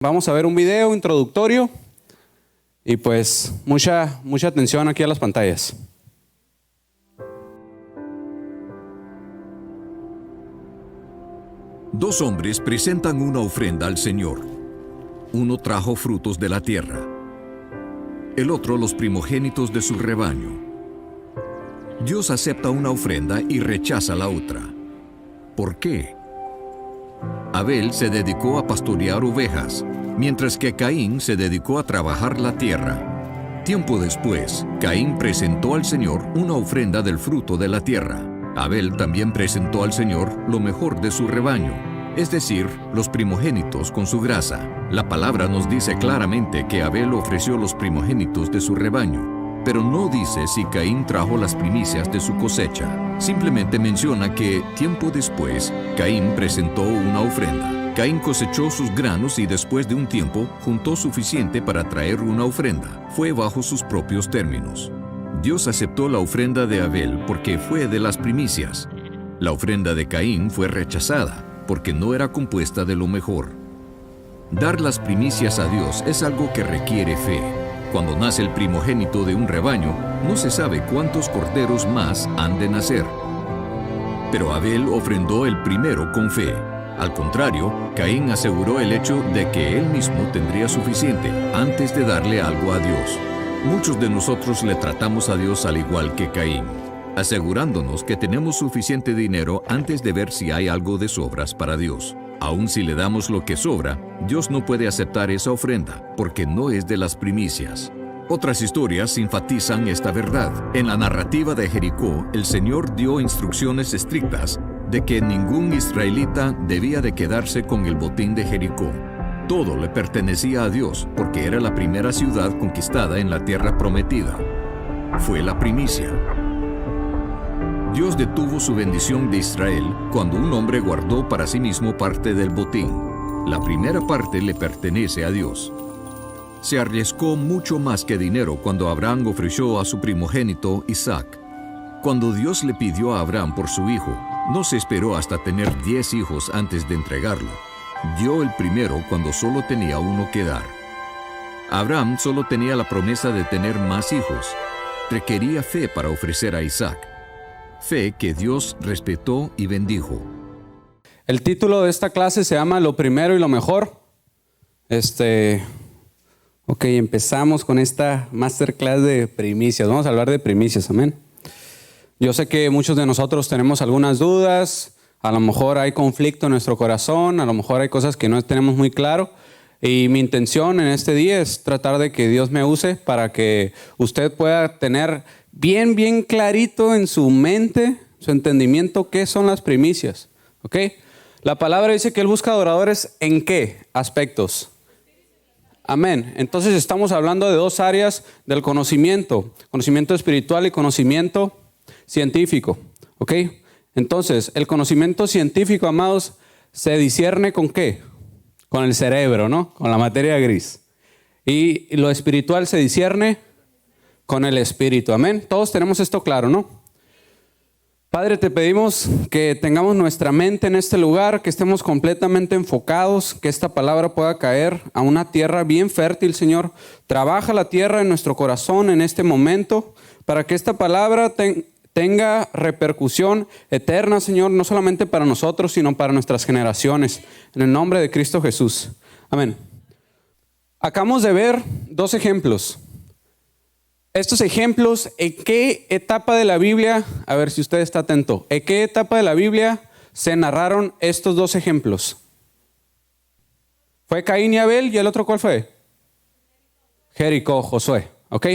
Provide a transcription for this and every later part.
Vamos a ver un video introductorio y pues mucha atención aquí a las pantallas. Dos hombres presentan una ofrenda al Señor. Uno trajo frutos de la tierra, el otro los primogénitos de su rebaño. Dios acepta una ofrenda y rechaza la otra. ¿Por qué? Abel se dedicó a pastorear ovejas, mientras que Caín se dedicó a trabajar la tierra. Tiempo después, Caín presentó al Señor una ofrenda del fruto de la tierra. Abel también presentó al Señor lo mejor de su rebaño, es decir, los primogénitos con su grasa. La palabra nos dice claramente que Abel ofreció los primogénitos de su rebaño, pero no dice si Caín trajo las primicias de su cosecha. Simplemente menciona que, tiempo después, Caín presentó una ofrenda. Caín cosechó sus granos y después de un tiempo juntó suficiente para traer una ofrenda. Fue bajo sus propios términos. Dios aceptó la ofrenda de Abel porque fue de las primicias. La ofrenda de Caín fue rechazada porque no era compuesta de lo mejor. Dar las primicias a Dios es algo que requiere fe. Cuando nace el primogénito de un rebaño, no se sabe cuántos corderos más han de nacer. Pero Abel ofrendó el primero con fe. Al contrario, Caín aseguró el hecho de que él mismo tendría suficiente antes de darle algo a Dios. Muchos de nosotros le tratamos a Dios al igual que Caín, asegurándonos que tenemos suficiente dinero antes de ver si hay algo de sobras para Dios. Aun si le damos lo que sobra, Dios no puede aceptar esa ofrenda, porque no es de las primicias. Otras historias enfatizan esta verdad. En la narrativa de Jericó, el Señor dio instrucciones estrictas de que ningún israelita debía de quedarse con el botín de Jericó. Todo le pertenecía a Dios, porque era la primera ciudad conquistada en la tierra prometida. Fue la primicia. Dios detuvo su bendición de Israel cuando un hombre guardó para sí mismo parte del botín. La primera parte le pertenece a Dios. Se arriesgó mucho más que dinero cuando Abraham ofreció a su primogénito Isaac. Cuando Dios le pidió a Abraham por su hijo, no se esperó hasta tener 10 hijos antes de entregarlo. Dio el primero cuando solo tenía uno que dar. Abraham solo tenía la promesa de tener más hijos. Requería fe para ofrecer a Isaac. Fe que Dios respetó y bendijo. El título de esta clase se llama Lo primero y lo mejor. Ok, empezamos con esta masterclass de primicias. Vamos a hablar de primicias, amén. Yo sé que muchos de nosotros tenemos algunas dudas, a lo mejor hay conflicto en nuestro corazón, a lo mejor hay cosas que no tenemos muy claro. Y mi intención en este día es tratar de que Dios me use para que usted pueda tener bien clarito en su mente, su entendimiento, qué son las primicias. ¿Ok? La palabra dice que Él busca adoradores ¿en qué aspectos? Amén. Entonces estamos hablando de dos áreas del conocimiento espiritual y conocimiento científico. ¿Ok? Entonces, el conocimiento científico, amados, se discierne ¿con qué? Con el cerebro, ¿no? Con la materia gris. Y lo espiritual se discierne con el espíritu. Amén. Todos tenemos esto claro, ¿no? Padre, te pedimos que tengamos nuestra mente en este lugar, que estemos completamente enfocados, que esta palabra pueda caer a una tierra bien fértil, Señor. Trabaja la tierra en nuestro corazón en este momento para que esta palabra tenga repercusión eterna, Señor, no solamente para nosotros, sino para nuestras generaciones. En el nombre de Cristo Jesús. Amén. Acabamos de ver dos ejemplos. Estos ejemplos, ¿en qué etapa de la Biblia, a ver si usted está atento, en qué etapa de la Biblia se narraron estos dos ejemplos? ¿Fue Caín y Abel y el otro cuál fue? Jericó, Josué, ¿ok?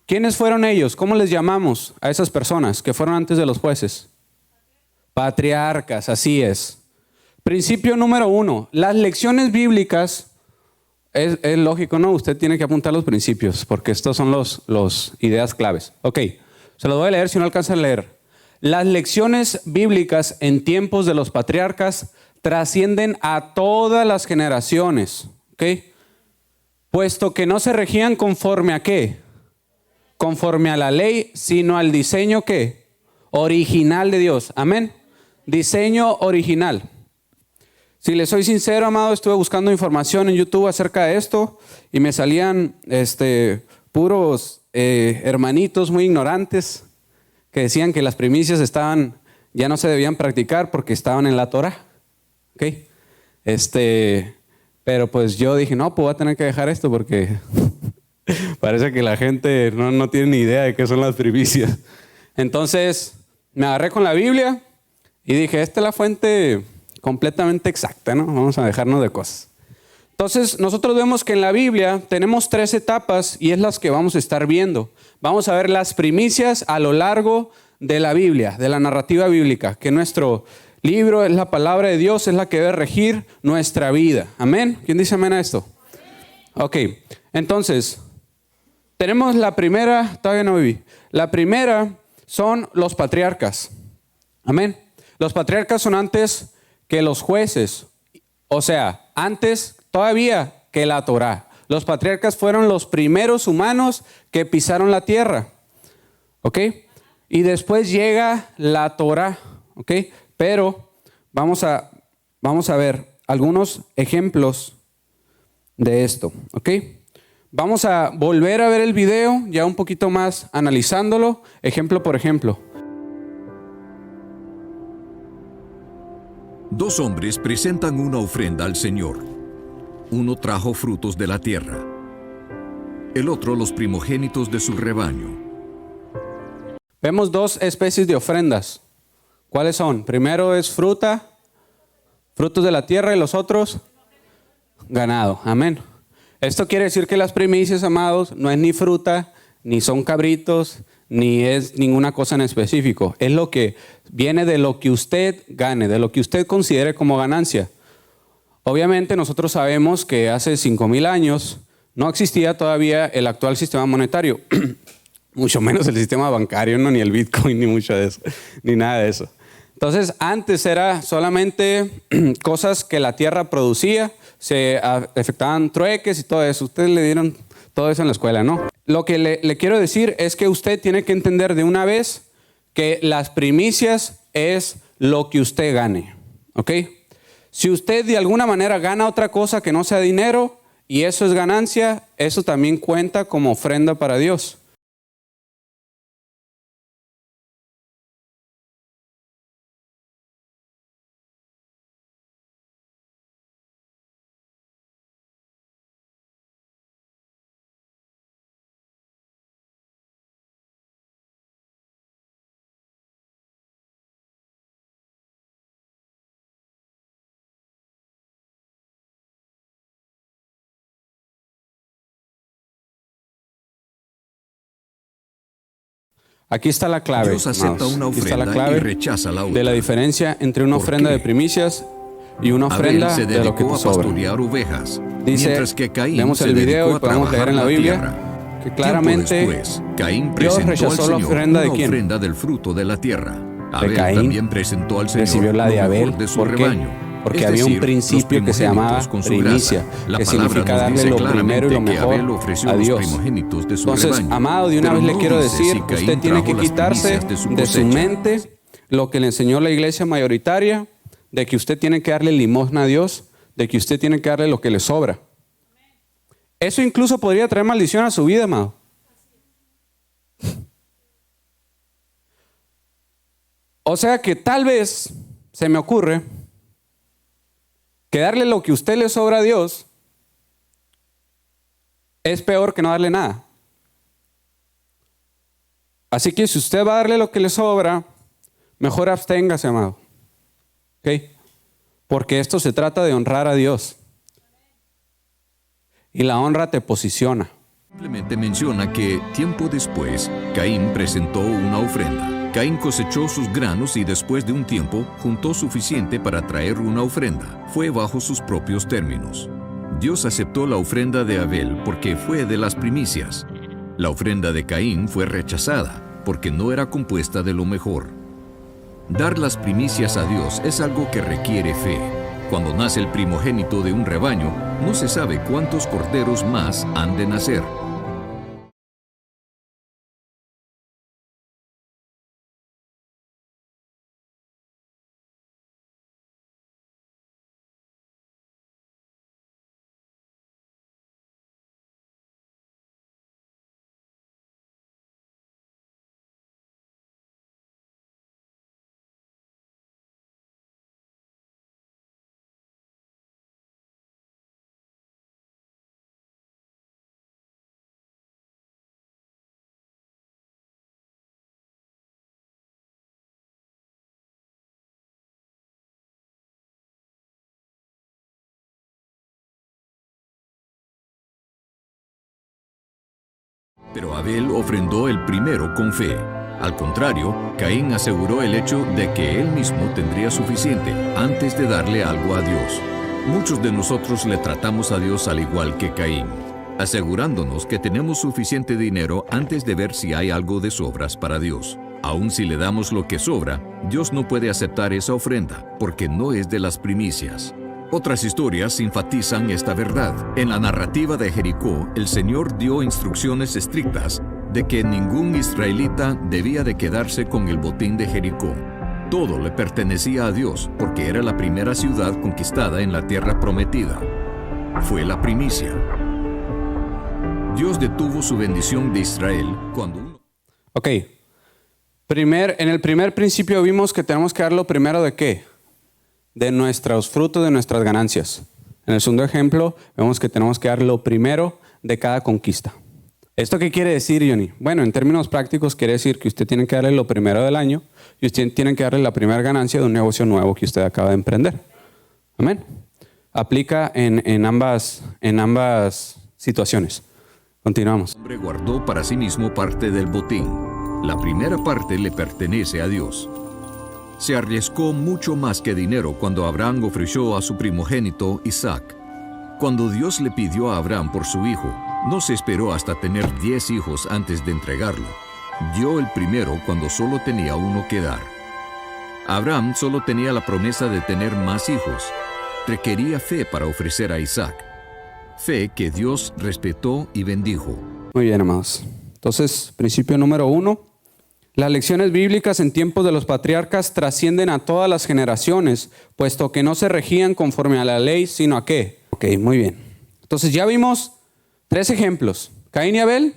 ¿Quiénes fueron ellos? ¿Cómo les llamamos a esas personas que fueron antes de los jueces? Patriarcas, así es. Principio número 1, las lecciones bíblicas. Es lógico, ¿no? Usted tiene que apuntar los principios, porque estos son los ideas claves. Ok, se los voy a leer si no alcanza a leer. Las lecciones bíblicas en tiempos de los patriarcas trascienden a todas las generaciones. Ok, puesto que no se regían conforme a ¿qué? Conforme a la ley, sino al diseño ¿qué? Original de Dios. Amén. Diseño original. Si les soy sincero, amado, estuve buscando información en YouTube acerca de esto y me salían puros hermanitos muy ignorantes que decían que las primicias ya no se debían practicar porque estaban en la Torah. ¿Okay? Pero pues yo dije, no, pues voy a tener que dejar esto porque parece que la gente no tiene ni idea de qué son las primicias. Entonces me agarré con la Biblia y dije, esta es la fuente completamente exacta, ¿no? Vamos a dejarnos de cosas. Entonces nosotros vemos que en la Biblia tenemos 3 etapas y es las que vamos a estar viendo. Vamos a ver las primicias a lo largo de la Biblia, de la narrativa bíblica, que nuestro libro es la palabra de Dios, es la que debe regir nuestra vida. Amén. ¿Quién dice amén a esto? Ok, entonces tenemos la primera, todavía no viví. La primera son los patriarcas. Amén. Los patriarcas son antes que los jueces, o sea, antes todavía que la Torá. Los patriarcas fueron los primeros humanos que pisaron la tierra, ¿ok? Y después llega la Torá, ¿ok? Pero vamos a ver algunos ejemplos de esto, ¿ok? Vamos a volver a ver el video ya un poquito más analizándolo, ejemplo por ejemplo. 2 hombres presentan una ofrenda al Señor. Uno trajo frutos de la tierra, el otro los primogénitos de su rebaño. Vemos 2 especies de ofrendas. ¿Cuáles son? Primero es frutos de la tierra, y los otros, ganado. Amén. Esto quiere decir que las primicias, amados, no es ni fruta, ni son cabritos, ni es ninguna cosa en específico. Es lo que viene de lo que usted gane, de lo que usted considere como ganancia. Obviamente nosotros sabemos que hace 5,000 años no existía todavía el actual sistema monetario, mucho menos el sistema bancario, no, ni el Bitcoin, ni mucho de eso, ni nada de eso. Entonces antes era solamente cosas que la tierra producía, se efectuaban trueques y todo eso. Ustedes le dieron todo eso en la escuela, ¿no? Lo que le quiero decir es que usted tiene que entender de una vez que las primicias es lo que usted gane, ¿ok? Si usted de alguna manera gana otra cosa que no sea dinero y eso es ganancia, eso también cuenta como ofrenda para Dios. Aquí está la clave, Dios acepta amados. una Aquí está la ofrenda clave y rechaza la otra. de la diferencia entre una ¿Por ofrenda qué? de primicias y una Abel ofrenda se de lo que dedicó te a sobra. pastorear ovejas, Dice, mientras que Caín vemos se el video dedicó y a podemos leer trabajar en la Biblia tierra. que claramente Tiempo después, Caín Dios presentó rechazó al la Señor ofrenda de una ¿quién? ofrenda del fruto de la tierra. De Abel Caín. también presentó al Señor Recibió la lo de mejor Abel. de su ¿Por qué? rebaño. Porque Es había un decir, principio los que se llamaba primogénitos con su primicia, grasa. La que palabra significa nos darle dice lo primero y lo claramente que Abel mejor ofreció a los Dios. primogénitos de su Entonces, rebaño. amado, de una Pero vez le no quiero dice decir, si Caín usted tiene que trajo las quitarse primicias de su de su cosecha. mente lo que le enseñó la iglesia mayoritaria, de que usted tiene que darle limosna a Dios, de que usted tiene que darle lo que le sobra. Eso incluso podría traer maldición a su vida, amado. O sea que tal vez se me ocurre que darle lo que usted le sobra a Dios es peor que no darle nada. Así que si usted va a darle lo que le sobra, mejor absténgase, amado. ¿Ok? Porque esto se trata de honrar a Dios. Y la honra te posiciona. Simplemente menciona que tiempo después, Caín presentó una ofrenda. Caín cosechó sus granos y después de un tiempo juntó suficiente para traer una ofrenda. Fue bajo sus propios términos. Dios aceptó la ofrenda de Abel porque fue de las primicias. La ofrenda de Caín fue rechazada porque no era compuesta de lo mejor. Dar las primicias a Dios es algo que requiere fe. Cuando nace el primogénito de un rebaño, no se sabe cuántos corderos más han de nacer. Pero Abel ofrendó el primero con fe. Al contrario, Caín aseguró el hecho de que él mismo tendría suficiente antes de darle algo a Dios. Muchos de nosotros le tratamos a Dios al igual que Caín, asegurándonos que tenemos suficiente dinero antes de ver si hay algo de sobras para Dios. Aun si le damos lo que sobra, Dios no puede aceptar esa ofrenda, porque no es de las primicias. Otras historias enfatizan esta verdad. En la narrativa de Jericó, el Señor dio instrucciones estrictas de que ningún israelita debía de quedarse con el botín de Jericó. Todo le pertenecía a Dios, porque era la primera ciudad conquistada en la tierra prometida. Fue la primicia. Dios detuvo su bendición de Israel cuando... Ok. En el primer principio vimos que tenemos que dar lo primero de ¿qué? De nuestros frutos, de nuestras ganancias. En el segundo ejemplo, vemos que tenemos que dar lo primero de cada conquista. ¿Esto qué quiere decir, Johnny? Bueno, en términos prácticos quiere decir que usted tiene que darle lo primero del año y usted tiene que darle la primera ganancia de un negocio nuevo que usted acaba de emprender. Amén. Aplica en ambas situaciones. Continuamos. El hombre guardó para sí mismo parte del botín. La primera parte le pertenece a Dios. Se arriesgó mucho más que dinero cuando Abraham ofreció a su primogénito Isaac. Cuando Dios le pidió a Abraham por su hijo, no se esperó hasta tener 10 hijos antes de entregarlo. Dio el primero cuando solo tenía uno que dar. Abraham solo tenía la promesa de tener más hijos. Requería fe para ofrecer a Isaac. Fe que Dios respetó y bendijo. Muy bien, amados. Entonces, principio número 1. Las lecciones bíblicas en tiempos de los patriarcas trascienden a todas las generaciones, puesto que no se regían conforme a la ley, sino a ¿qué? Ok, muy bien. Entonces ya vimos 3 ejemplos. Caín y Abel,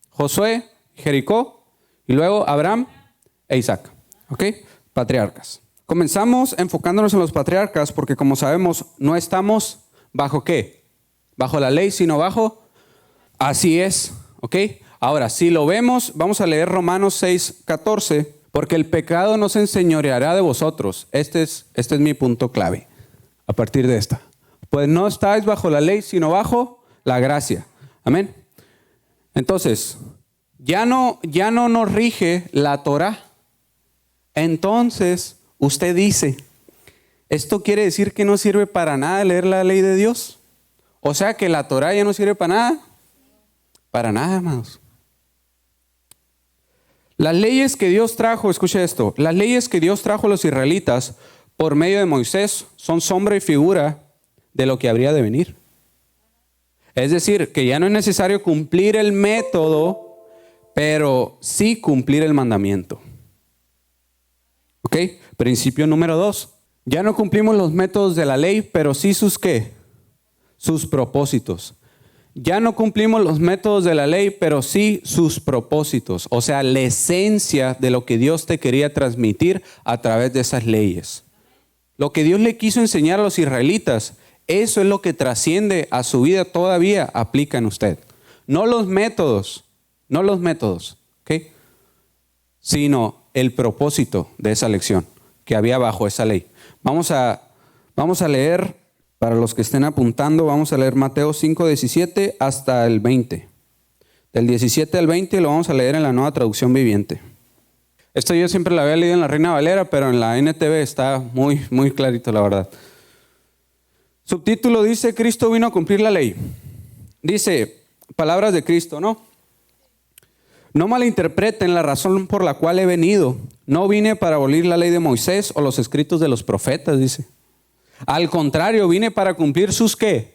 Josué, Jericó, y luego Abraham e Isaac. Ok, patriarcas. Comenzamos enfocándonos en los patriarcas porque, como sabemos, no estamos bajo ¿qué? Bajo la ley, sino bajo... Así es, ok. Ahora, si lo vemos, vamos a leer Romanos 6:14, porque el pecado no se enseñoreará de vosotros. Este es mi punto clave a partir de esta. Pues no estáis bajo la ley, sino bajo la gracia. Amén. Entonces, ya no nos rige la Torah. Entonces, usted dice, ¿esto quiere decir que no sirve para nada leer la ley de Dios? O sea que la Torah ya no sirve para nada. Para nada, hermanos. Las leyes que Dios trajo, escuche esto, las leyes que Dios trajo a los israelitas por medio de Moisés son sombra y figura de lo que habría de venir. Es decir, que ya no es necesario cumplir el método, pero sí cumplir el mandamiento. ¿Ok? Principio número 2. Ya no cumplimos los métodos de la ley, pero sí sus ¿qué? Sus propósitos. Ya no cumplimos los métodos de la ley, pero sí sus propósitos. O sea, la esencia de lo que Dios te quería transmitir a través de esas leyes. Lo que Dios le quiso enseñar a los israelitas, eso es lo que trasciende a su vida, todavía aplica en usted. No los métodos, ¿ok? Sino el propósito de esa lección que había bajo esa ley. Vamos a leer... Para los que estén apuntando, vamos a leer Mateo 5:17 hasta el 20. Del 17 al 20 lo vamos a leer en la Nueva Traducción Viviente. Esto yo siempre la había leído en la Reina Valera, pero en la NTV está muy, muy clarito, la verdad. Subtítulo dice, Cristo vino a cumplir la ley. Dice, palabras de Cristo, ¿no? No malinterpreten la razón por la cual he venido. No vine para abolir la ley de Moisés o los escritos de los profetas, dice. Al contrario, vine para cumplir sus ¿qué?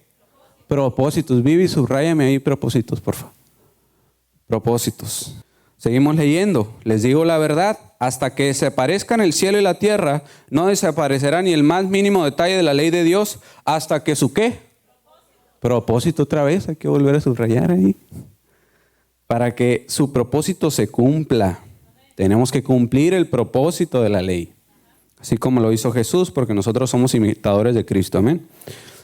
Propósitos. Vivi, subráyame ahí propósitos, por favor. Propósitos. Seguimos leyendo. Les digo la verdad, hasta que desaparezcan el cielo y la tierra, no desaparecerá ni el más mínimo detalle de la ley de Dios, hasta que su ¿qué? Propósito otra vez, hay que volver a subrayar ahí. Para que su propósito se cumpla. Tenemos que cumplir el propósito de la ley. Así como lo hizo Jesús, porque nosotros somos imitadores de Cristo. Amén.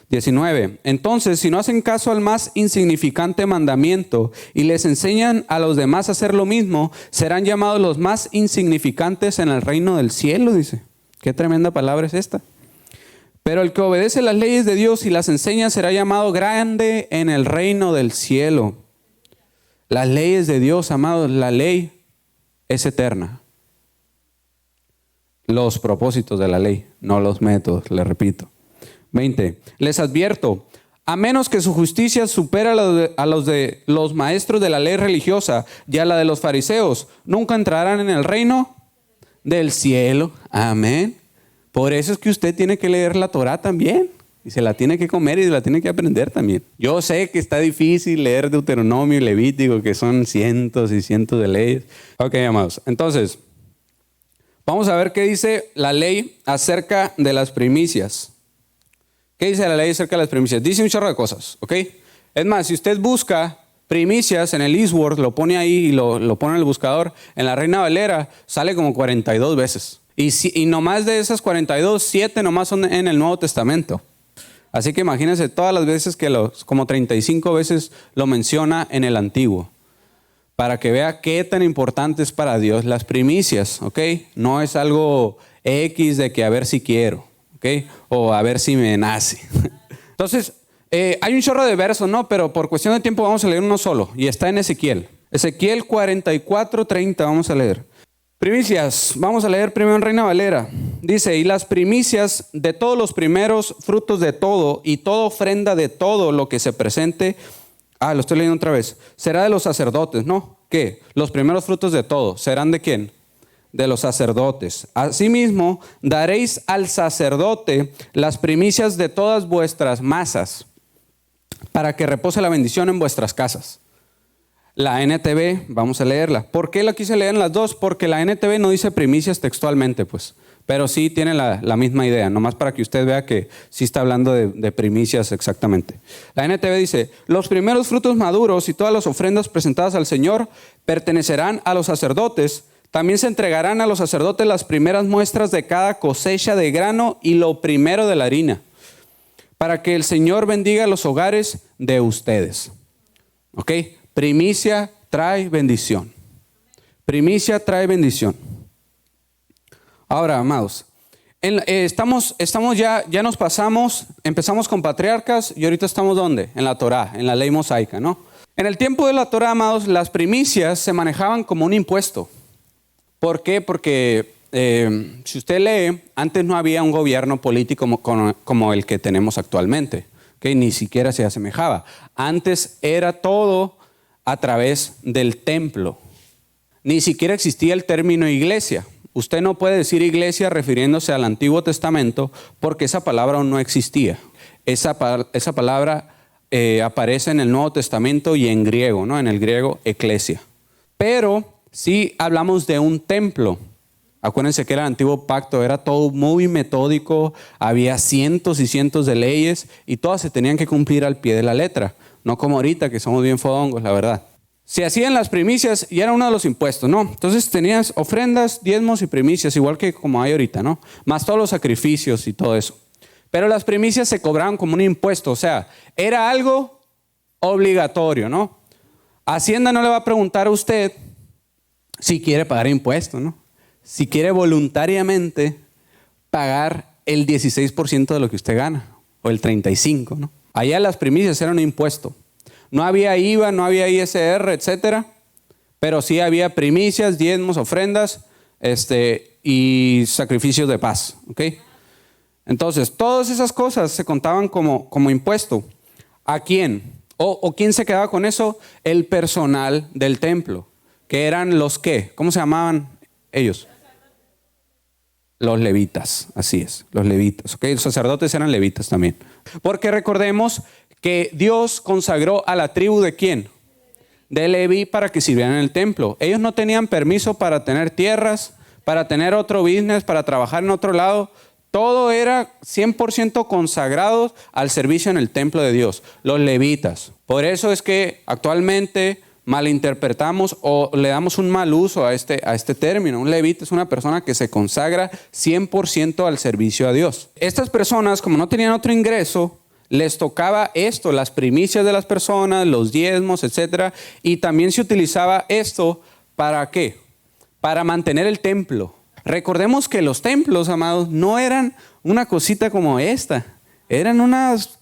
19. Entonces, si no hacen caso al más insignificante mandamiento y les enseñan a los demás a hacer lo mismo, serán llamados los más insignificantes en el reino del cielo, dice. Qué tremenda palabra es esta. Pero el que obedece las leyes de Dios y las enseña será llamado grande en el reino del cielo. Las leyes de Dios, amados, la ley es eterna. Los propósitos de la ley, no los métodos, les repito. 20. Les advierto, a menos que su justicia supera a los de los maestros de la ley religiosa y a la de los fariseos, nunca entrarán en el reino del cielo. Amén. Por eso es que usted tiene que leer la Torá también. Y se la tiene que comer y se la tiene que aprender también. Yo sé que está difícil leer Deuteronomio y Levítico, que son cientos y cientos de leyes. Ok, amados. Entonces, vamos a ver qué dice la ley acerca de las primicias. ¿Qué dice la ley acerca de las primicias? Dice un chorro de cosas, ¿ok? Es más, si usted busca primicias en el Eastword, lo pone ahí y lo pone en el buscador, en la Reina Valera, sale como 42 veces. Y nomás de esas 42, 7 nomás son en el Nuevo Testamento. Así que imagínense todas las veces que como 35 veces lo menciona en el Antiguo. Para que vea qué tan importante es para Dios las primicias, ¿ok? No es algo X de que a ver si quiero, ¿ok? O a ver si me nace. Entonces, hay un chorro de versos, ¿no? Pero por cuestión de tiempo vamos a leer uno solo. Y está en Ezequiel. Ezequiel 44:30 vamos a leer. Primicias, vamos a leer primero en Reina Valera. Dice, y las primicias de todos los primeros frutos de todo y toda ofrenda de todo lo que se presente. Lo estoy leyendo otra vez. Será de los sacerdotes, ¿no? ¿Qué? Los primeros frutos de todo. ¿Serán de quién? De los sacerdotes. Asimismo, daréis al sacerdote las primicias de todas vuestras masas, para que repose la bendición en vuestras casas. La NTV, vamos a leerla. ¿Por qué la quise leer en las dos? Porque la NTV no dice primicias textualmente, pues. Pero sí tiene la misma idea, nomás para que usted vea que sí está hablando de primicias exactamente. La NTV dice, los primeros frutos maduros y todas las ofrendas presentadas al Señor pertenecerán a los sacerdotes. También se entregarán a los sacerdotes las primeras muestras de cada cosecha de grano y lo primero de la harina, para que el Señor bendiga los hogares de ustedes. ¿Ok? Primicia trae bendición. Primicia trae bendición. Ahora, amados, ya nos pasamos, empezamos con patriarcas y ahorita estamos ¿dónde? En la Torá, en la ley mosaica, ¿no? En el tiempo de la Torá, amados, las primicias se manejaban como un impuesto. ¿Por qué? Porque si usted lee, antes no había un gobierno político como el que tenemos actualmente, ¿okay? Ni siquiera se asemejaba. Antes era todo a través del templo. Ni siquiera existía el término iglesia. Usted no puede decir iglesia refiriéndose al Antiguo Testamento porque esa palabra aún no existía. Esa palabra aparece en el Nuevo Testamento y en griego, ¿no? En el griego, eclesia. Pero si hablamos de un templo, acuérdense que el antiguo pacto era todo muy metódico, había cientos y cientos de leyes y todas se tenían que cumplir al pie de la letra. No como ahorita que somos bien fodongos, la verdad. Se hacían las primicias y era uno de los impuestos, ¿no? Entonces tenías ofrendas, diezmos y primicias, igual que como hay ahorita, ¿no? Más todos los sacrificios y todo eso. Pero las primicias se cobraban como un impuesto, o sea, era algo obligatorio, ¿no? Hacienda no le va a preguntar a usted si quiere pagar impuestos, ¿no? Si quiere voluntariamente pagar el 16% de lo que usted gana, o el 35%, ¿no? Allá las primicias eran un impuesto. No había IVA, no había ISR, etcétera, pero sí había primicias, diezmos, ofrendas, y sacrificios de paz, ¿ok? Entonces, todas esas cosas se contaban como impuesto. ¿A quién? ¿O quién se quedaba con eso? El personal del templo, que eran los ¿qué? ¿Cómo se llamaban ellos? Los levitas, así es, los levitas, ¿ok? Los sacerdotes eran levitas también. Porque recordemos que Dios consagró a la tribu ¿de quién? De Leví para que sirvieran en el templo. Ellos no tenían permiso para tener tierras, para tener otro business, para trabajar en otro lado. Todo era 100% consagrado al servicio en el templo de Dios, los levitas. Por eso es que actualmente malinterpretamos o le damos un mal uso a este término. Un levita es una persona que se consagra 100% al servicio a Dios. Estas personas, como no tenían otro ingreso, les tocaba esto, las primicias de las personas, los diezmos, etcétera, y también se utilizaba esto ¿para qué? Para mantener el templo. Recordemos que los templos, amados, no eran una cosita como esta, eran unas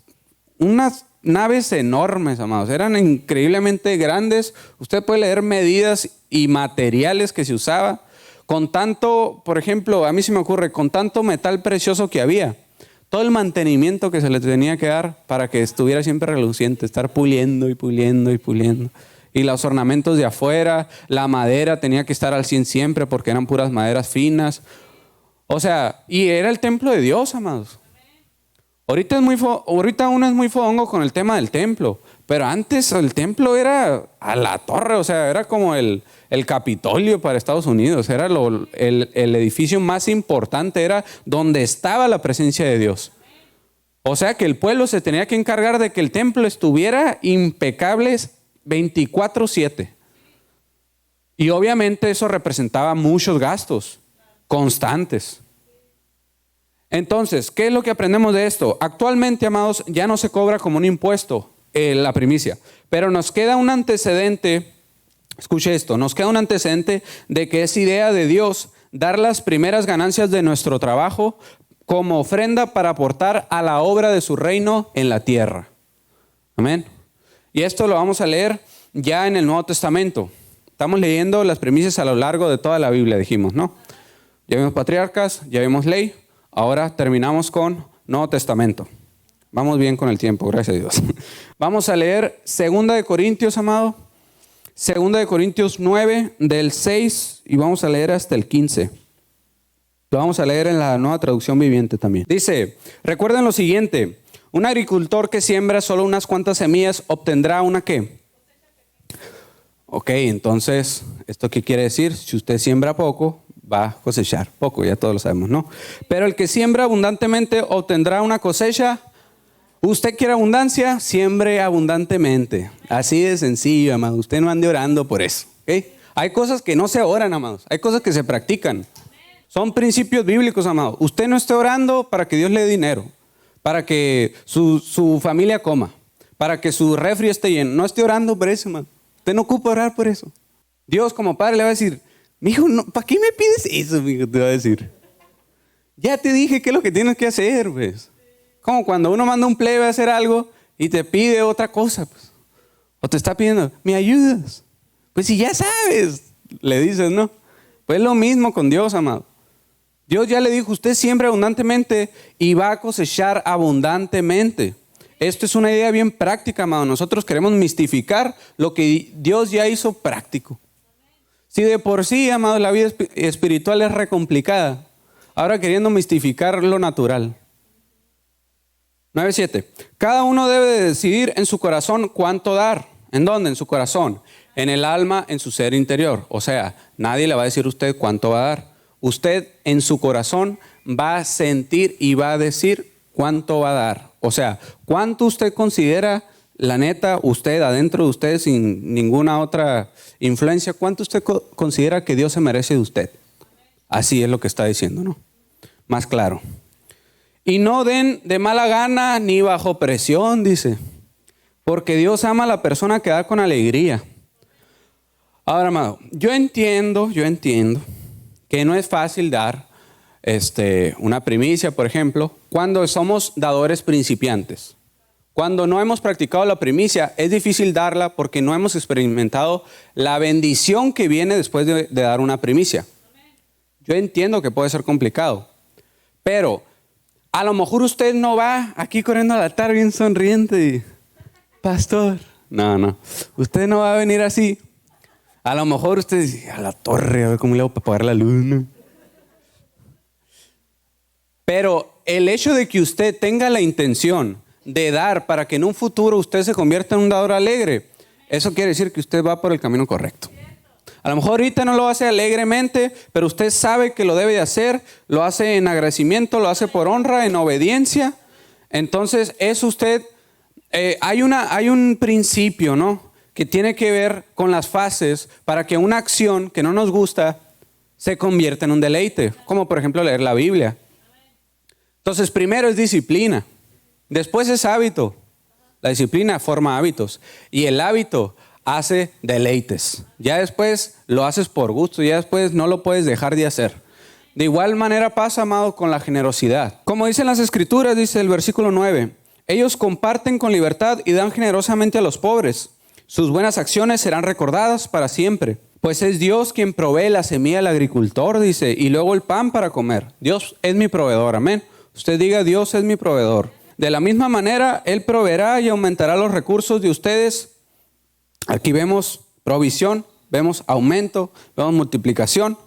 naves enormes, amados. Eran increíblemente grandes. Usted puede leer medidas y materiales que se usaba. Con tanto, por ejemplo, a mí se me ocurre, con tanto metal precioso que había. Todo el mantenimiento que se le tenía que dar para que estuviera siempre reluciente. Estar puliendo y puliendo y puliendo. Y los ornamentos de afuera, la madera tenía que estar al 100 siempre porque eran puras maderas finas. O sea, y era el templo de Dios, amados. Ahorita uno es muy fodongo con el tema del templo, pero antes el templo era a la torre, o sea, era como el Capitolio para Estados Unidos, era el edificio más importante, era donde estaba la presencia de Dios. O sea que el pueblo se tenía que encargar de que el templo estuviera impecable 24/7. Y obviamente eso representaba muchos gastos constantes. Entonces, ¿qué es lo que aprendemos de esto? Actualmente, amados, ya no se cobra como un impuesto la primicia, pero nos queda un antecedente, escuche esto, nos queda un antecedente de que es idea de Dios dar las primeras ganancias de nuestro trabajo como ofrenda para aportar a la obra de su reino en la tierra. Amén. Y esto lo vamos a leer ya en el Nuevo Testamento. Estamos leyendo las primicias a lo largo de toda la Biblia, dijimos, ¿no? Ya vimos patriarcas, ya vimos ley. Ahora terminamos con Nuevo Testamento. Vamos bien con el tiempo, gracias a Dios. Vamos a leer 2 de Corintios, amado. 2 de Corintios 9, del 6, y vamos a leer hasta el 15. Lo vamos a leer en la Nueva Traducción Viviente también. Dice, recuerden lo siguiente, un agricultor que siembra solo unas cuantas semillas obtendrá una ¿qué? Ok, entonces, ¿esto qué quiere decir? Si usted siembra poco, va a cosechar poco, ya todos lo sabemos, ¿no? Pero el que siembra abundantemente obtendrá una cosecha. Usted quiere abundancia, siembre abundantemente. Así de sencillo, amado. Usted no ande orando por eso, ¿ok? Hay cosas que no se oran, amados. Hay cosas que se practican. Son principios bíblicos, amado. Usted no esté orando para que Dios le dé dinero, para que su familia coma, para que su refri esté lleno. No esté orando por eso, amado. Usted no ocupa orar por eso. Dios como padre le va a decir, mijo, no, ¿para qué me pides eso, mijo? Te va a decir. Ya te dije qué es lo que tienes que hacer, pues. Como cuando uno manda un plebe a hacer algo y te pide otra cosa, pues. O te está pidiendo, ¿me ayudas? Pues si ya sabes, le dices, ¿no? Pues lo mismo con Dios, amado. Dios ya le dijo, usted siembra abundantemente y va a cosechar abundantemente. Esto es una idea bien práctica, amado. Nosotros queremos mistificar lo que Dios ya hizo práctico. Si de por sí, amado, la vida espiritual es re complicada, ahora queriendo mistificar lo natural. 9:7. Cada uno debe de decidir en su corazón cuánto dar. ¿En dónde? En su corazón. En el alma, en su ser interior. O sea, nadie le va a decir a usted cuánto va a dar. Usted en su corazón va a sentir y va a decir cuánto va a dar. O sea, cuánto usted considera, la neta, usted adentro de usted sin ninguna otra influencia, cuánto usted considera que Dios se merece de usted. Así es lo que está diciendo, ¿no? Más claro. Y no den de mala gana ni bajo presión, dice. Porque Dios ama a la persona que da con alegría. Ahora, amado, yo entiendo que no es fácil dar una primicia, por ejemplo, cuando somos dadores principiantes. Cuando no hemos practicado la primicia, es difícil darla porque no hemos experimentado la bendición que viene después de dar una primicia. Yo entiendo que puede ser complicado, pero a lo mejor usted no va aquí corriendo al altar bien sonriente y, pastor, no, usted no va a venir así. A lo mejor usted dice, a la torre, a ver cómo le hago para pagar la luz, ¿no? Pero el hecho de que usted tenga la intención de dar para que en un futuro usted se convierta en un dador alegre, eso quiere decir que usted va por el camino correcto. A lo mejor ahorita no lo hace alegremente, pero usted sabe que lo debe de hacer, lo hace en agradecimiento, lo hace por honra, en obediencia. Entonces, eso usted, hay un principio, ¿no?, que tiene que ver con las fases para que una acción que no nos gusta se convierta en un deleite, como por ejemplo leer la Biblia. Entonces, primero es disciplina, después es hábito. La disciplina forma hábitos y el hábito hace deleites. Ya después lo haces por gusto, ya después no lo puedes dejar de hacer. De igual manera pasa, amado, con la generosidad. Como dicen las Escrituras, dice el versículo 9, Ellos comparten con libertad y dan generosamente a los pobres. Sus buenas acciones serán recordadas para siempre. Pues es Dios quien provee la semilla al agricultor, dice, y luego el pan para comer. Dios es mi proveedor, amén. Usted diga, Dios es mi proveedor. De la misma manera, Él proveerá y aumentará los recursos de ustedes. Aquí vemos provisión, vemos aumento, vemos multiplicación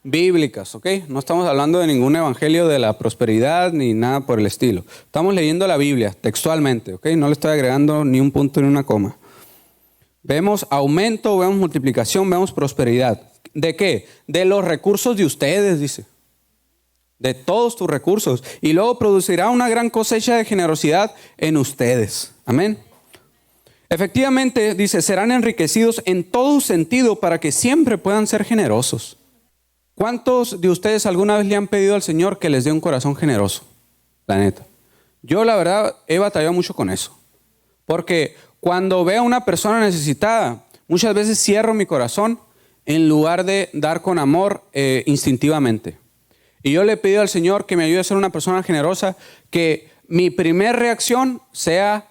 bíblicas, ¿ok? No estamos hablando de ningún evangelio de la prosperidad ni nada por el estilo. Estamos leyendo la Biblia textualmente, ¿ok? No le estoy agregando ni un punto ni una coma. Vemos aumento, vemos multiplicación, vemos prosperidad. ¿De qué? De los recursos de ustedes, dice. De todos tus recursos. Y luego producirá una gran cosecha de generosidad en ustedes. Amén. Efectivamente, dice, serán enriquecidos en todo sentido para que siempre puedan ser generosos. ¿Cuántos de ustedes alguna vez le han pedido al Señor que les dé un corazón generoso? La neta. Yo la verdad he batallado mucho con eso. Porque cuando veo a una persona necesitada, muchas veces cierro mi corazón en lugar de dar con amor instintivamente. Y yo le he pedido al Señor que me ayude a ser una persona generosa, que mi primer reacción sea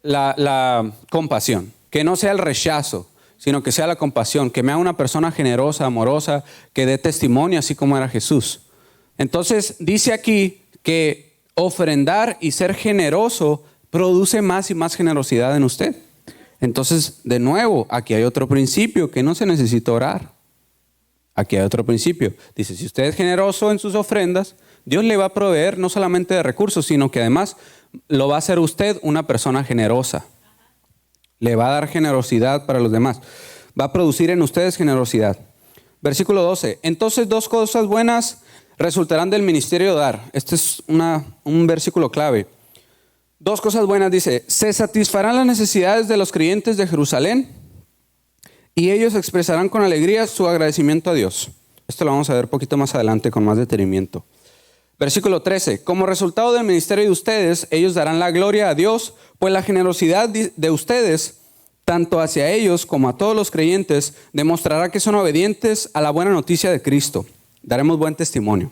la compasión, que no sea el rechazo, sino que sea la compasión, que me haga una persona generosa, amorosa, que dé testimonio así como era Jesús. Entonces dice aquí que ofrendar y ser generoso produce más y más generosidad en usted. Entonces, de nuevo, aquí hay otro principio, que no se necesita orar. Aquí hay otro principio. Dice, si usted es generoso en sus ofrendas, Dios le va a proveer no solamente de recursos, sino que además lo va a hacer usted una persona generosa. Le va a dar generosidad para los demás. Va a producir en ustedes generosidad. Versículo 12. Entonces 2 cosas buenas resultarán del ministerio de dar. Este es un versículo clave. 2 cosas buenas dice, se satisfarán las necesidades de los creyentes de Jerusalén y ellos expresarán con alegría su agradecimiento a Dios. Esto lo vamos a ver un poquito más adelante con más detenimiento. Versículo 13, como resultado del ministerio de ustedes, ellos darán la gloria a Dios, pues la generosidad de ustedes, tanto hacia ellos como a todos los creyentes, demostrará que son obedientes a la buena noticia de Cristo. Daremos buen testimonio.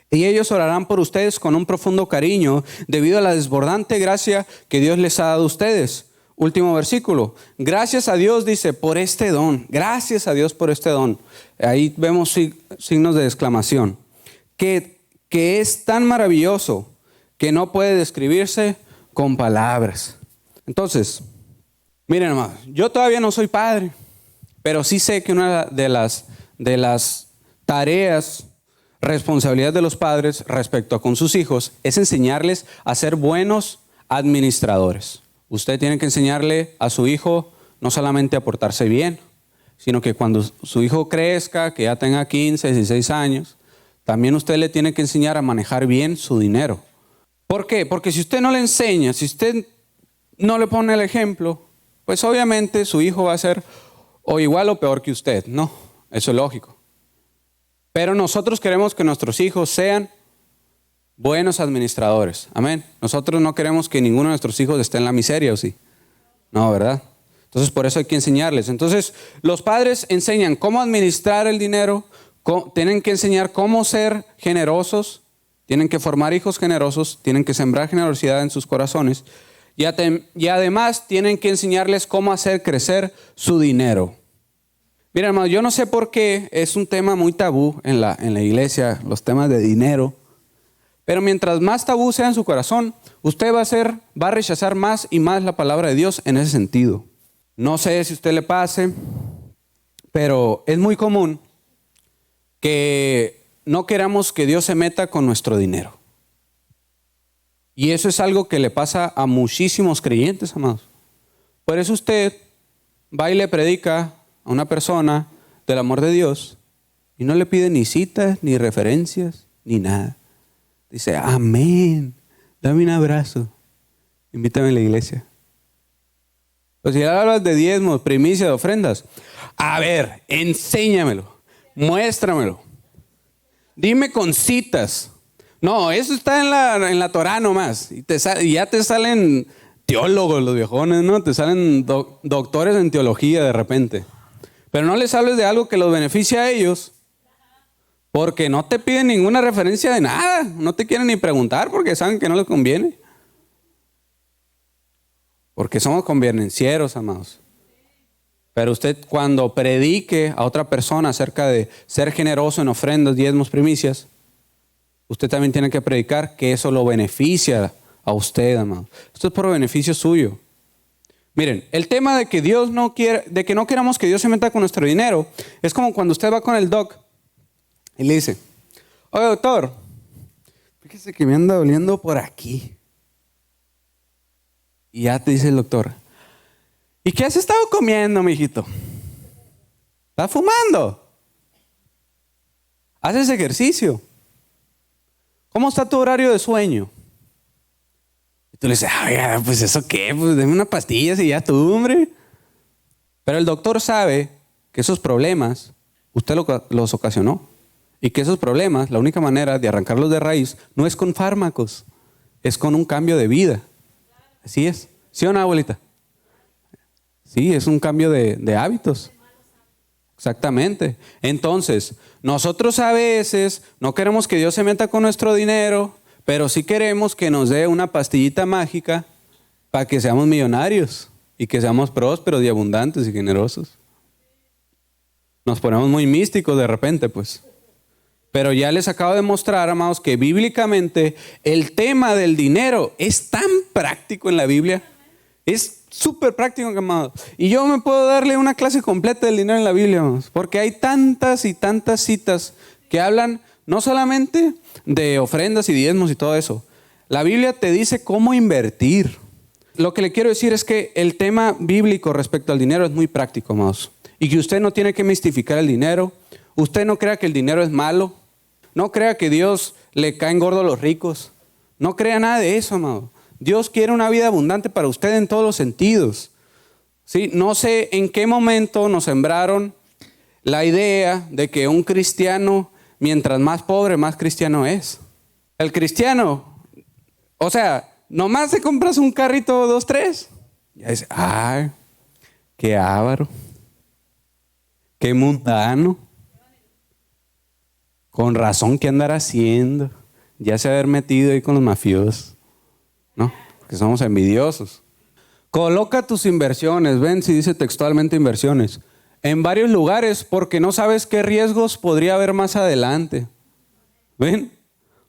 Y ellos orarán por ustedes con un profundo cariño debido a la desbordante gracia que Dios les ha dado a ustedes. Último versículo. Gracias a Dios, dice, por este don. Gracias a Dios por este don. Ahí vemos signos de exclamación. Que es tan maravilloso que no puede describirse con palabras. Entonces, miren hermanos, yo todavía no soy padre, pero sí sé que una de las tareas, responsabilidad de los padres respecto a con sus hijos es enseñarles a ser buenos administradores. Usted tiene que enseñarle a su hijo no solamente a portarse bien, sino que cuando su hijo crezca, que ya tenga 15, 16 años, también usted le tiene que enseñar a manejar bien su dinero. ¿Por qué? Porque si usted no le enseña, si usted no le pone el ejemplo, pues obviamente su hijo va a ser o igual o peor que usted. No, eso es lógico. Pero nosotros queremos que nuestros hijos sean buenos administradores. Amén. Nosotros no queremos que ninguno de nuestros hijos esté en la miseria, ¿o sí? No, ¿verdad? Entonces por eso hay que enseñarles. Entonces los padres enseñan cómo administrar el dinero, tienen que enseñar cómo ser generosos, tienen que formar hijos generosos, tienen que sembrar generosidad en sus corazones y además tienen que enseñarles cómo hacer crecer su dinero. Mira, hermano, yo no sé por qué es un tema muy tabú en la iglesia, los temas de dinero. Pero mientras más tabú sea en su corazón, usted va a rechazar más y más la palabra de Dios en ese sentido. No sé si a usted le pase, pero es muy común que no queramos que Dios se meta con nuestro dinero. Y eso es algo que le pasa a muchísimos creyentes, amados. Por eso usted va y le predica a una persona del amor de Dios y no le pide ni citas, ni referencias, ni nada. Dice, amén, dame un abrazo, invítame a la iglesia. Pues si hablas de diezmos, primicias, ofrendas, a ver, enséñamelo, muéstramelo, dime con citas. No, eso está en la Torá nomás, y ya te salen teólogos los viejones, ¿no? Te salen doctores en teología de repente. Pero no les hables de algo que los beneficie a ellos, porque no te piden ninguna referencia de nada. No te quieren ni preguntar porque saben que no les conviene. porque somos convenencieros, amados. Pero usted cuando predique a otra persona acerca de ser generoso en ofrendas, diezmos, primicias, usted también tiene que predicar que eso lo beneficia a usted, amado. Esto es por beneficio suyo. Miren, el tema de que Dios no quiere, de que no queramos que Dios se meta con nuestro dinero, es como cuando usted va con el doc y le dice, oye doctor, fíjese que me anda doliendo por aquí. Y ya te dice el doctor, ¿y qué has estado comiendo, mijito? ¿Estás fumando? ¿Haces ejercicio? ¿Cómo está tu horario de sueño? Y tú le dices, ay, pues eso qué, pues deme una pastilla y ya tú, hombre. Pero el doctor sabe que esos problemas usted los ocasionó. Y que esos problemas, la única manera de arrancarlos de raíz no es con fármacos, es con un cambio de vida. Así es. ¿Sí o no, abuelita? Sí, es un cambio de hábitos. Exactamente. Entonces, nosotros a veces no queremos que Dios se meta con nuestro dinero, pero sí queremos que nos dé una pastillita mágica para que seamos millonarios y que seamos prósperos y abundantes y generosos. Nos ponemos muy místicos de repente, pues. Pero ya les acabo de mostrar, amados, que bíblicamente el tema del dinero es tan práctico en la Biblia. Es súper práctico, amados. Y yo me puedo darle una clase completa del dinero en la Biblia, amados, porque hay tantas y tantas citas que hablan no solamente de ofrendas y diezmos y todo eso. La Biblia te dice cómo invertir. Lo que le quiero decir es que el tema bíblico respecto al dinero es muy práctico, amados. Y que usted no tiene que mistificar el dinero. Usted no crea que el dinero es malo. No crea que Dios le caen gordos a los ricos. No crea nada de eso, amado. Dios quiere una vida abundante para usted en todos los sentidos. ¿Sí? No sé en qué momento nos sembraron la idea de que un cristiano, mientras más pobre, más cristiano es. El cristiano, o sea, nomás te compras un carrito 2, 3. Ya dice, ay, qué avaro, qué mundano. Con razón, ¿qué andar haciendo? Ya se haber metido ahí con los mafiosos. No, porque somos envidiosos. Coloca tus inversiones, ven si dice textualmente inversiones, en varios lugares porque no sabes qué riesgos podría haber más adelante. ¿Ven?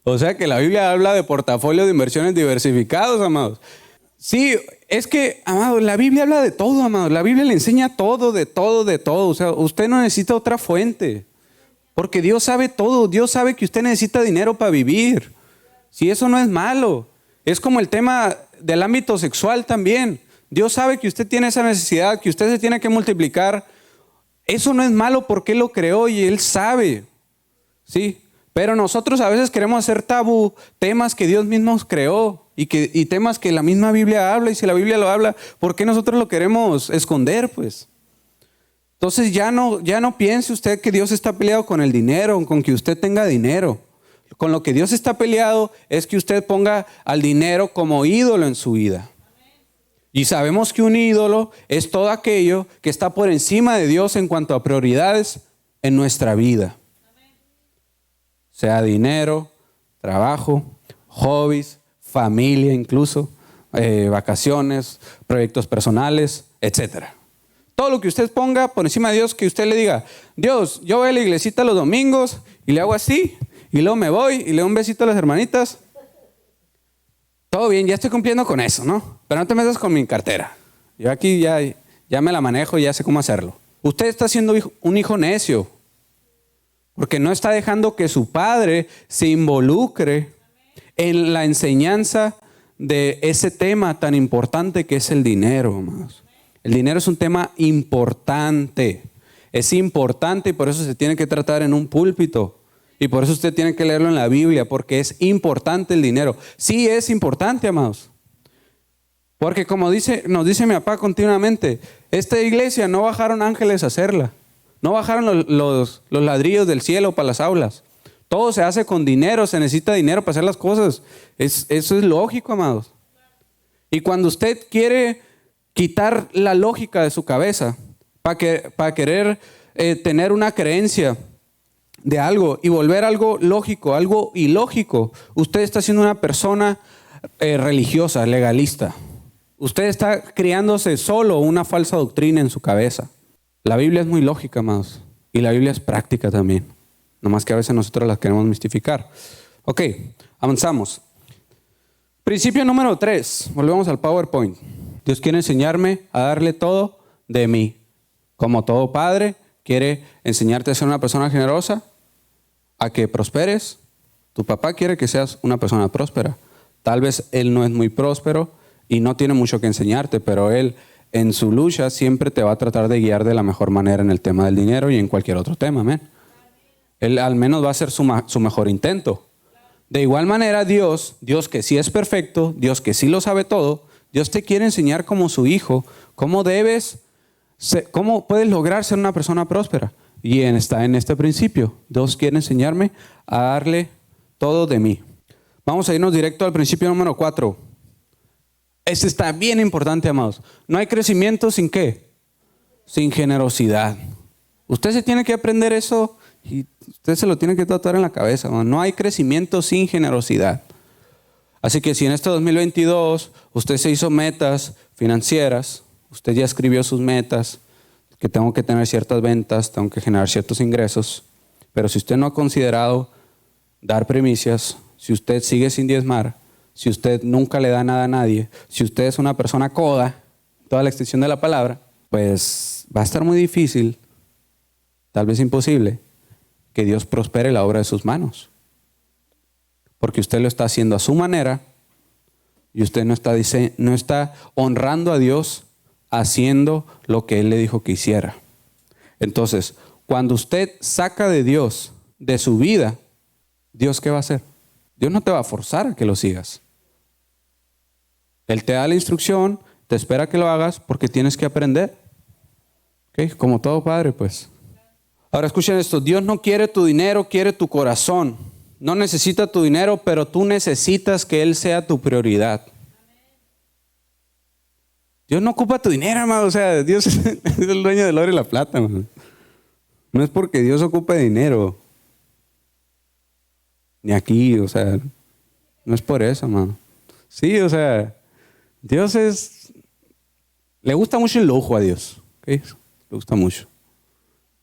O sea que la Biblia habla de portafolio de inversiones diversificados, amados. Sí, es que, amados, la Biblia habla de todo, amados. La Biblia le enseña todo, de todo, de todo. O sea, usted no necesita otra fuente. Porque Dios sabe todo. Dios sabe que usted necesita dinero para vivir. Si eso no es malo. Es como el tema del ámbito sexual también. Dios sabe que usted tiene esa necesidad, que usted se tiene que multiplicar. Eso no es malo porque Él lo creó y Él sabe. ¿Sí? Pero nosotros a veces queremos hacer tabú temas que Dios mismo creó y temas que la misma Biblia habla. Y si la Biblia lo habla, ¿por qué nosotros lo queremos esconder, pues? Entonces ya no piense usted que Dios está peleado con el dinero, con que usted tenga dinero. Con lo que Dios está peleado es que usted ponga al dinero como ídolo en su vida. Y sabemos que un ídolo es todo aquello que está por encima de Dios en cuanto a prioridades en nuestra vida. Sea dinero, trabajo, hobbies, familia incluso, vacaciones, proyectos personales, etcétera. Todo lo que usted ponga por encima de Dios, que usted le diga, Dios, yo voy a la iglesita los domingos y le hago así, y luego me voy y le doy un besito a las hermanitas. Todo bien, ya estoy cumpliendo con eso, ¿no? Pero no te metas con mi cartera. Yo aquí ya me la manejo y ya sé cómo hacerlo. Usted está siendo un hijo necio, porque no está dejando que su padre se involucre en la enseñanza de ese tema tan importante que es el dinero, amados. El dinero es un tema importante. Es importante y por eso se tiene que tratar en un púlpito. Y por eso usted tiene que leerlo en la Biblia, porque es importante el dinero. Sí es importante, amados. Porque como nos dice mi papá continuamente, esta iglesia no bajaron ángeles a hacerla. No bajaron los ladrillos del cielo para las aulas. Todo se hace con dinero, se necesita dinero para hacer las cosas. Eso es lógico, amados. Y cuando usted quiere quitar la lógica de su cabeza para querer tener una creencia de algo y volver algo lógico, algo ilógico, usted está siendo una persona religiosa, legalista. Usted está criándose solo una falsa doctrina en su cabeza. La Biblia es muy lógica, amados. Y la Biblia es práctica también. Nomás que a veces nosotros la queremos mistificar. Ok, avanzamos. Principio número 3. Volvemos al PowerPoint. Dios quiere enseñarme a darle todo de mí. Como todo padre, quiere enseñarte a ser una persona generosa, a que prosperes. Tu papá quiere que seas una persona próspera. Tal vez él no es muy próspero y no tiene mucho que enseñarte, pero él en su lucha siempre te va a tratar de guiar de la mejor manera en el tema del dinero y en cualquier otro tema. Amén. Él al menos va a hacer su mejor intento. De igual manera, Dios que sí es perfecto, Dios que sí lo sabe todo, Dios te quiere enseñar como su hijo cómo puedes lograr ser una persona próspera. Y está en este principio. Dios quiere enseñarme a darle todo de mí. Vamos a irnos directo al principio número 4. Este está bien importante, amados. No hay crecimiento sin ¿qué? Sin generosidad. Usted se tiene que aprender eso y usted se lo tiene que tatuar en la cabeza. No hay crecimiento sin generosidad. Así que si en este 2022 usted se hizo metas financieras, usted ya escribió sus metas, que tengo que tener ciertas ventas, tengo que generar ciertos ingresos, pero si usted no ha considerado dar primicias, si usted sigue sin diezmar, si usted nunca le da nada a nadie, si usted es una persona coda, toda la extensión de la palabra, pues va a estar muy difícil, tal vez imposible, que Dios prospere la obra de sus manos. Porque usted lo está haciendo a su manera y usted no está honrando a Dios haciendo lo que Él le dijo que hiciera. Entonces, cuando usted saca de Dios de su vida, ¿Dios qué va a hacer? Dios no te va a forzar a que lo sigas. Él te da la instrucción, te espera que lo hagas porque tienes que aprender. ¿Okay? Como todo padre, pues. Ahora escuchen esto, Dios no quiere tu dinero, quiere tu corazón. No necesita tu dinero, pero tú necesitas que Él sea tu prioridad. Dios no ocupa tu dinero, hermano. O sea, Dios es el dueño del oro y la plata, hermano. No es porque Dios ocupe dinero. Ni aquí, o sea, no es por eso, hermano. Sí, o sea, Dios le gusta mucho el lujo a Dios. ¿Okay? Le gusta mucho.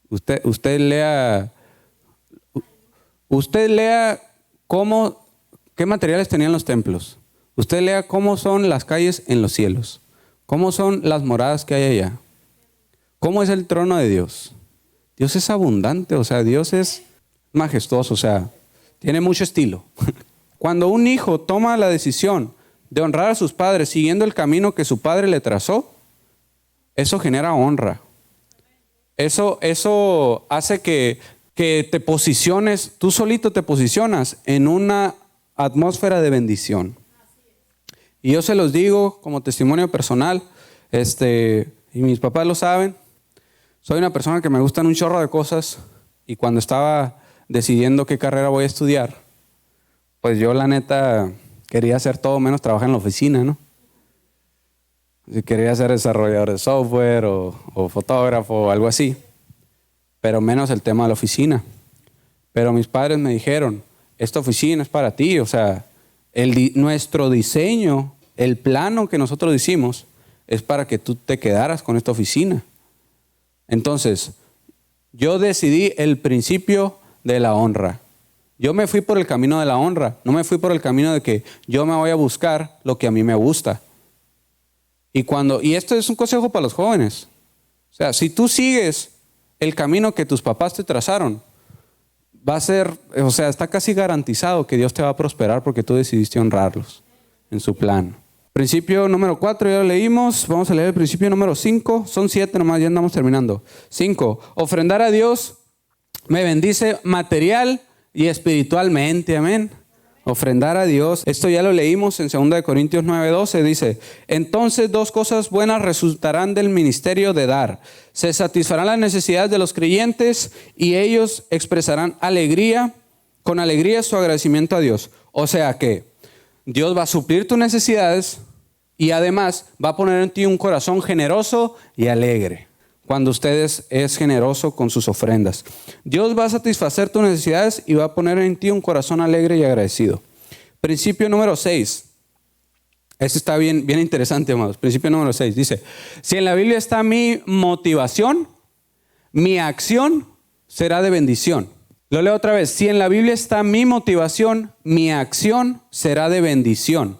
Usted lea qué materiales tenían los templos. Usted lea cómo son las calles en los cielos. Cómo son las moradas que hay allá. Cómo es el trono de Dios. Dios es abundante, o sea, Dios es majestuoso, o sea, tiene mucho estilo. Cuando un hijo toma la decisión de honrar a sus padres siguiendo el camino que su padre le trazó, eso genera honra. Eso hace que te posiciones, tú solito te posicionas en una atmósfera de bendición. Y yo se los digo como testimonio personal, y mis papás lo saben, soy una persona que me gustan un chorro de cosas y cuando estaba decidiendo qué carrera voy a estudiar, pues yo la neta quería hacer todo menos trabajar en la oficina, ¿no? Si quería ser desarrollador de software o fotógrafo o algo así, pero menos el tema de la oficina. Pero mis padres me dijeron, esta oficina es para ti, o sea, nuestro diseño, el plano que nosotros hicimos es para que tú te quedaras con esta oficina. Entonces, yo decidí el principio de la honra. Yo me fui por el camino de la honra, no me fui por el camino de que yo me voy a buscar lo que a mí me gusta. Y esto es un consejo para los jóvenes. O sea, si tú sigues el camino que tus papás te trazaron, va a ser, o sea, está casi garantizado que Dios te va a prosperar porque tú decidiste honrarlos en su plan. Principio número 4, ya lo leímos. Vamos a leer el principio número 5. Son 7 nomás, ya andamos terminando. 5. Ofrendar a Dios me bendice material y espiritualmente. Amén. Ofrendar a Dios. Esto ya lo leímos en 2 Corintios 9:12. Dice, entonces 2 cosas buenas resultarán del ministerio de dar. Se satisfarán las necesidades de los creyentes y ellos expresarán con alegría su agradecimiento a Dios. O sea que Dios va a suplir tus necesidades y además va a poner en ti un corazón generoso y alegre. Cuando usted es generoso con sus ofrendas, Dios va a satisfacer tus necesidades y va a poner en ti un corazón alegre y agradecido. Principio número 6. Eso está bien, bien interesante, amados. Principio número 6. Dice, si en la Biblia está mi motivación, mi acción será de bendición. Lo leo otra vez. Si en la Biblia está mi motivación, mi acción será de bendición.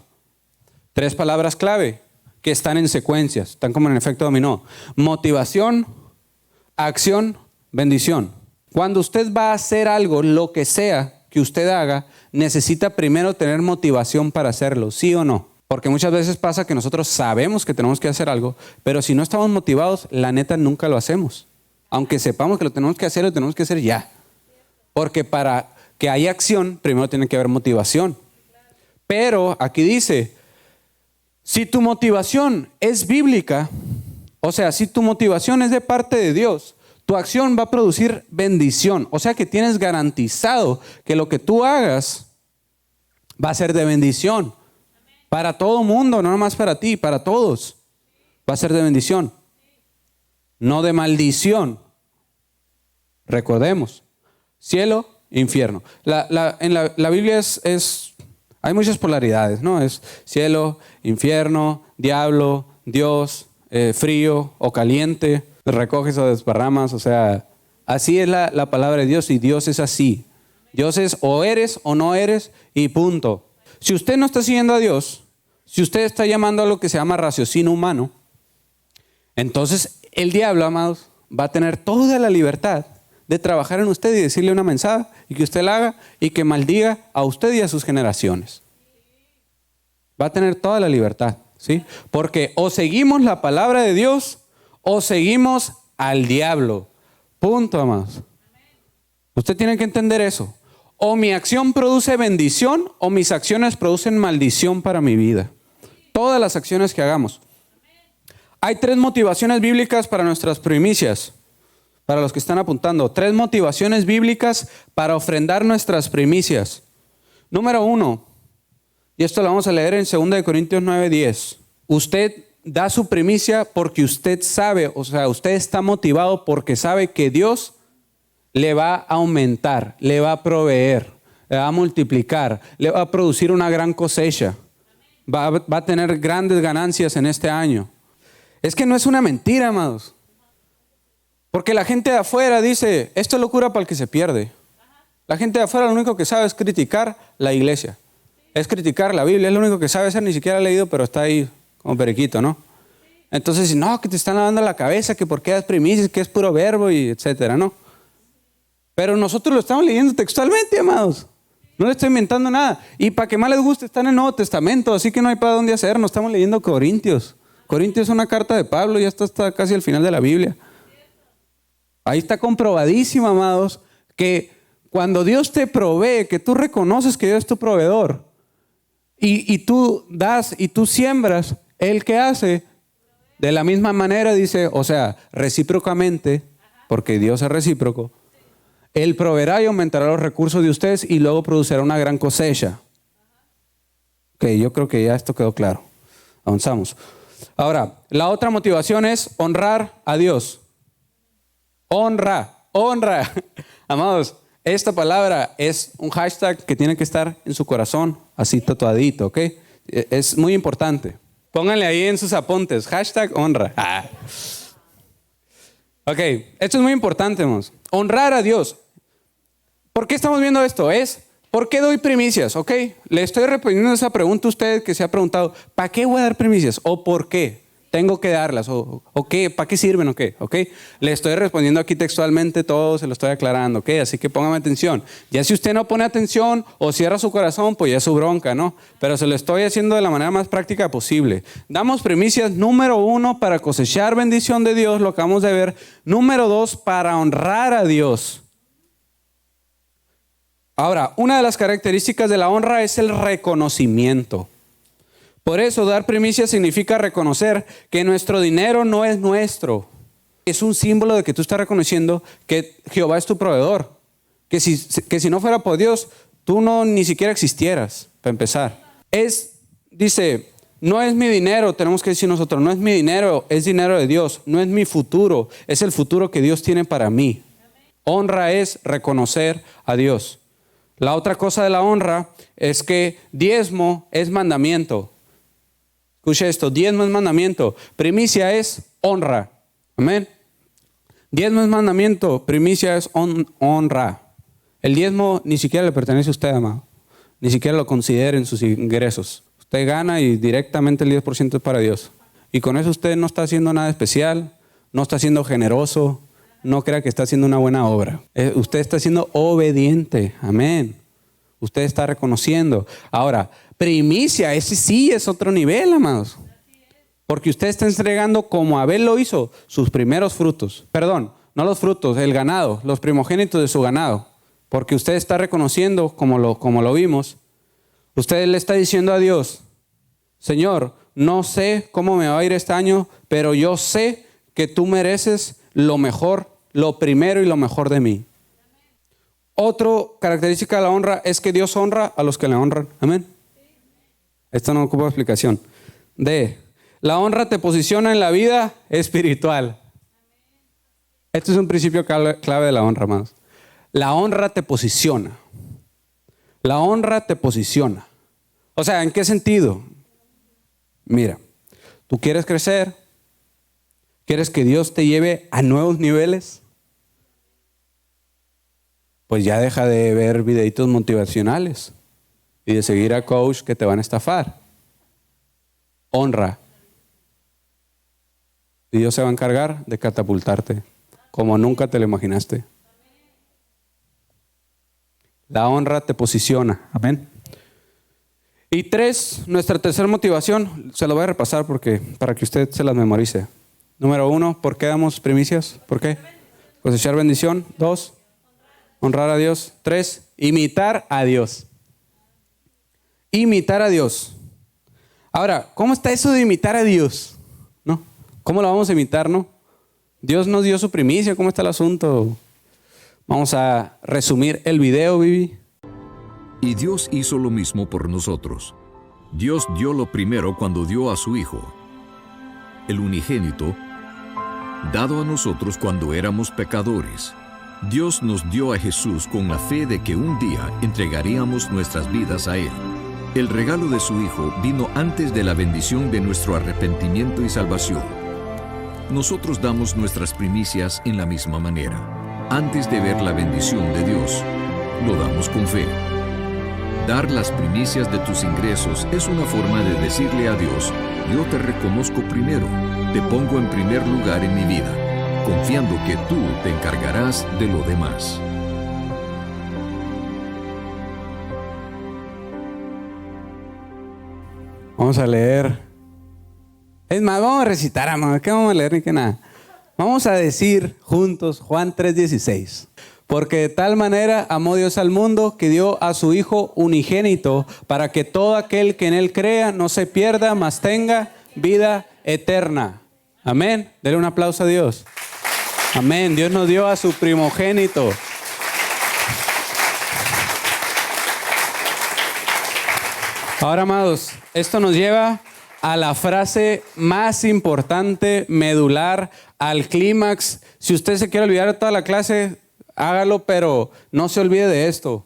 3 palabras clave que están en secuencias, están como en efecto dominó. Motivación, acción, bendición. Cuando usted va a hacer algo, lo que sea que usted haga, necesita primero tener motivación para hacerlo, ¿sí o no? Porque muchas veces pasa que nosotros sabemos que tenemos que hacer algo, pero si no estamos motivados, la neta nunca lo hacemos. Aunque sepamos que lo tenemos que hacer ya. Porque para que haya acción, primero tiene que haber motivación. Pero aquí dice, si tu motivación es bíblica, o sea, si tu motivación es de parte de Dios, tu acción va a producir bendición. O sea que tienes garantizado que lo que tú hagas va a ser de bendición. Para todo mundo, no nomás para ti, para todos. Va a ser de bendición. No de maldición. Recordemos, cielo, infierno. En la Biblia hay muchas polaridades, ¿no? Es cielo, infierno, diablo, Dios, frío o caliente, recoges o desparramas. O sea, así es la palabra de Dios y Dios es así. Dios es o eres o no eres y punto. Si usted no está siguiendo a Dios, si usted está llamando a lo que se llama raciocinio humano, entonces el diablo, amados, va a tener toda la libertad de trabajar en usted y decirle una mensaje y que usted la haga y que maldiga a usted y a sus generaciones. Va a tener toda la libertad, ¿sí? Porque o seguimos la palabra de Dios o seguimos al diablo. Punto, amados. Usted tiene que entender eso. O mi acción produce bendición o mis acciones producen maldición para mi vida. Todas las acciones que hagamos. Hay 3 motivaciones bíblicas para nuestras primicias. Para los que están apuntando. 3 motivaciones bíblicas para ofrendar nuestras primicias. Número 1. Y esto lo vamos a leer en 2 Corintios 9:10. Usted da su primicia porque usted sabe, o sea, usted está motivado porque sabe que Dios le va a aumentar, le va a proveer, le va a multiplicar, le va a producir una gran cosecha. Va a tener grandes ganancias en este año. Es que no es una mentira, amados. Porque la gente de afuera dice, esto es locura para el que se pierde. La gente de afuera lo único que sabe es criticar la iglesia. Es criticar la Biblia, es lo único que sabe hacer, ni siquiera ha leído, pero está ahí como periquito, ¿no? Entonces, no, que te están lavando la cabeza, que por qué das primicias, que es puro verbo y etcétera, ¿no? Pero nosotros lo estamos leyendo textualmente, amados. No le estoy inventando nada. Y para que más les guste, está en el Nuevo Testamento, así que no hay para dónde hacernos. Estamos leyendo Corintios. Corintios es una carta de Pablo, ya está casi al final de la Biblia. Ahí está comprobadísimo, amados, que cuando Dios te provee, que tú reconoces que Dios es tu proveedor, y tú das y tú siembras, Él que hace, de la misma manera dice, o sea, recíprocamente, porque Dios es recíproco, Él proveerá y aumentará los recursos de ustedes y luego producirá una gran cosecha. Ok, yo creo que ya esto quedó claro. Avanzamos. Ahora, la otra motivación es honrar a Dios. Honra. Amados, esta palabra es un hashtag que tiene que estar en su corazón, así tatuadito, ¿ok? Es muy importante. Pónganle ahí en sus apuntes, hashtag honra. Ok, esto es muy importante, hermanos. Honrar a Dios. ¿Por qué estamos viendo esto? ¿Por qué doy primicias? Ok, le estoy respondiendo esa pregunta a usted que se ha preguntado, ¿para qué voy a dar primicias? ¿O por qué tengo que darlas? ¿O qué? ¿Para qué sirven? ¿O qué? ¿Ok? Le estoy respondiendo aquí textualmente todo, se lo estoy aclarando, ¿ok? Así que póngame atención. Ya si usted no pone atención o cierra su corazón, pues ya es su bronca, ¿no? Pero se lo estoy haciendo de la manera más práctica posible. Damos primicias, número 1, para cosechar bendición de Dios, lo acabamos de ver. Número 2, para honrar a Dios. Ahora, una de las características de la honra es el reconocimiento. Por eso dar primicias significa reconocer que nuestro dinero no es nuestro. Es un símbolo de que tú estás reconociendo que Jehová es tu proveedor. Que si no fuera por Dios, tú ni siquiera existieras, para empezar. Dice, no es mi dinero, tenemos que decir nosotros, no es mi dinero, es dinero de Dios. No es mi futuro, es el futuro que Dios tiene para mí. Honra es reconocer a Dios. La otra cosa de la honra es que diezmo es mandamiento. Escuche esto, diezmo es mandamiento, primicia es honra. Amén. Diezmo es mandamiento, primicia es honra. El diezmo ni siquiera le pertenece a usted, amado. Ni siquiera lo considere en sus ingresos. Usted gana y directamente el 10% es para Dios. Y con eso usted no está haciendo nada especial, no está siendo generoso, no crea que está haciendo una buena obra. Usted está siendo obediente. Amén. Usted está reconociendo. Ahora, primicia, ese sí es otro nivel, amados. Porque usted está entregando, como Abel lo hizo, sus primeros frutos. Perdón, no los frutos, el ganado, los primogénitos de su ganado. Porque usted está reconociendo, como lo vimos, usted le está diciendo a Dios, Señor, no sé cómo me va a ir este año, pero yo sé que tú mereces lo mejor, lo primero y lo mejor de mí. Otra característica de la honra es que Dios honra a los que le honran. Amén. Esto no ocupa explicación. La honra te posiciona en la vida espiritual. Este es un principio clave de la honra, amados. La honra te posiciona. La honra te posiciona. O sea, ¿en qué sentido? Mira, tú quieres crecer, quieres que Dios te lleve a nuevos niveles, pues ya deja de ver videitos motivacionales y de seguir a coach que te van a estafar. Honra. Y Dios se va a encargar de catapultarte como nunca te lo imaginaste. La honra te posiciona. Amén. Y 3, nuestra tercera motivación, se lo voy a repasar para que usted se las memorice. Número 1, ¿por qué damos primicias? ¿Por qué? Cosechar bendición. 2, honrar a Dios. 3, imitar a Dios. Imitar a Dios. Ahora, ¿cómo está eso de imitar a Dios? ¿No? ¿Cómo lo vamos a imitar, no? Dios nos dio su primicia, ¿cómo está el asunto? Vamos a resumir el video, Vivi. Y Dios hizo lo mismo por nosotros. Dios dio lo primero cuando dio a su Hijo, el unigénito, dado a nosotros cuando éramos pecadores. Dios nos dio a Jesús con la fe de que un día entregaríamos nuestras vidas a Él. El regalo de su Hijo vino antes de la bendición de nuestro arrepentimiento y salvación. Nosotros damos nuestras primicias en la misma manera. Antes de ver la bendición de Dios, lo damos con fe. Dar las primicias de tus ingresos es una forma de decirle a Dios, yo te reconozco primero, te pongo en primer lugar en mi vida, confiando que tú te encargarás de lo demás. Vamos a leer. Es más, vamos a recitar, amado. ¿Qué vamos a leer ni qué nada? Vamos a decir juntos Juan 3:16. Porque de tal manera amó Dios al mundo que dio a su Hijo unigénito para que todo aquel que en Él crea no se pierda, mas tenga vida eterna. Amén. Dele un aplauso a Dios. Amén. Dios nos dio a su primogénito. Ahora, amados, esto nos lleva a la frase más importante, medular, al clímax. Si usted se quiere olvidar de toda la clase, hágalo, pero no se olvide de esto.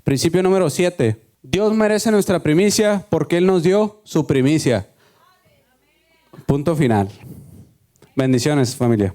Principio número 7. Dios merece nuestra primicia porque Él nos dio su primicia. Punto final. Bendiciones, familia.